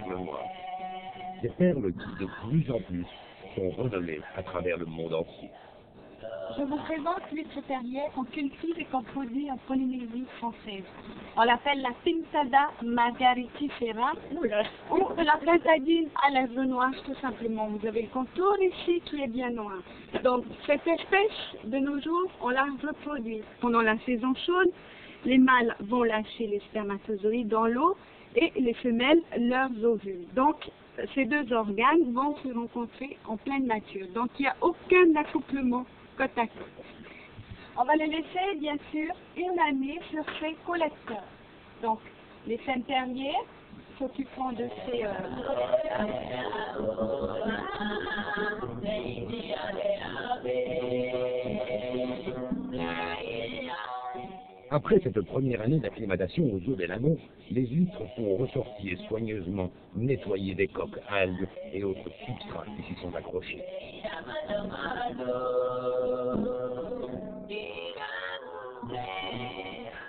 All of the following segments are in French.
perles noires. Des perles qui, de plus en plus, sont renommées à travers le monde entier. Je vous présente l'huître terrière qu'on cultive et qu'on produit en Polynésie française. On l'appelle la Pinctada margaritifera ou la pintadine à lèvres noires tout simplement. Vous avez le contour ici qui est bien noir. Donc cette espèce, de nos jours, on la reproduit. Pendant la saison chaude, les mâles vont lâcher les spermatozoïdes dans l'eau et les femelles leurs ovules. Donc ces deux organes vont se rencontrer en pleine nature. Donc il n'y a aucun accouplement côte à côte. On va les laisser, bien sûr, une année sur ces collecteurs. Donc, les femmes terriers s'occuperont de ces... Après cette première année d'acclimatation aux eaux des lagons, les huîtres sont ressorties et soigneusement nettoyées des coques, algues et autres substrats qui s'y sont accrochés.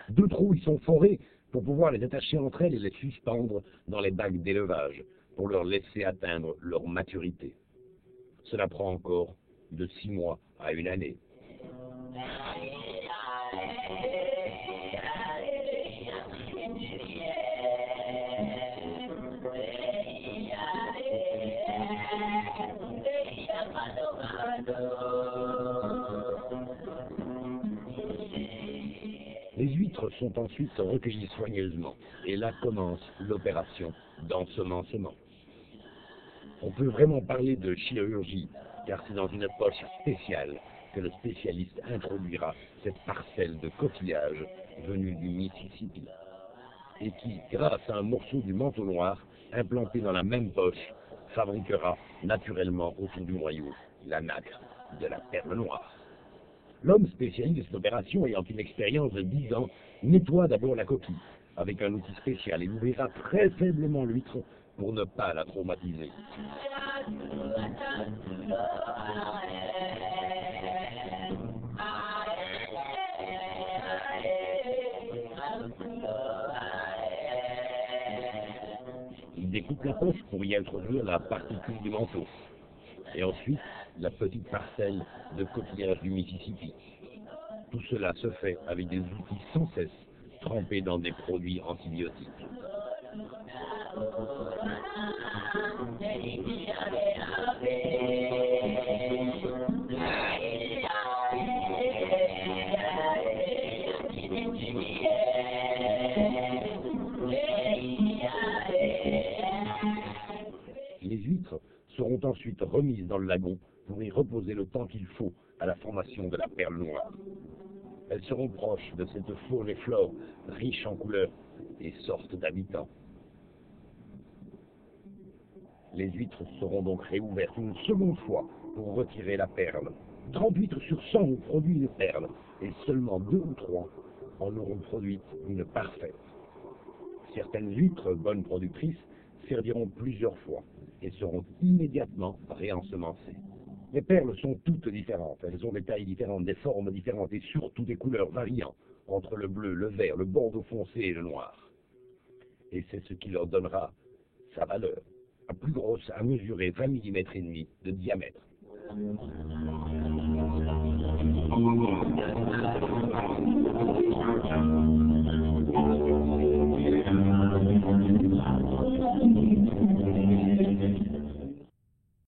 Deux trous y sont forés pour pouvoir les attacher entre elles et les suspendre dans les bacs d'élevage pour leur laisser atteindre leur maturité. Cela prend encore de 6 mois à 1 année. Les huîtres sont ensuite recueillies soigneusement, et là commence l'opération d'ensemencement. On peut vraiment parler de chirurgie, car c'est dans une poche spéciale que le spécialiste introduira cette parcelle de coquillage venue du Mississippi, et qui, grâce à un morceau du manteau noir implanté dans la même poche, fabriquera naturellement autour du noyau la nacre de la perle noire. L'homme spécialiste de cette opération, ayant une expérience de 10 ans, nettoie d'abord la coquille avec un outil spécial et ouvrira très faiblement l'huître pour ne pas la traumatiser. Il découpe la poche pour y introduire la particule du manteau. Et ensuite, la petite parcelle de coquillage du Mississippi. Tout cela se fait avec des outils sans cesse trempés dans des produits antibiotiques. Les huîtres seront ensuite remises dans le lagon pour y reposer le temps qu'il faut à la formation de la perle noire. Elles seront proches de cette faune et flore riche en couleurs et sortes d'habitants. Les huîtres seront donc réouvertes une seconde fois pour retirer la perle. 30 huîtres sur 100 ont produit une perle et seulement 2 ou 3 en auront produit une parfaite. Certaines huîtres, bonnes productrices, serviront plusieurs fois et seront immédiatement réensemencées. Les perles sont toutes différentes, elles ont des tailles différentes, des formes différentes et surtout des couleurs variant entre le bleu, le vert, le bordeaux foncé et le noir. Et c'est ce qui leur donnera sa valeur, la plus grosse à mesurer 20 mm et demi de diamètre.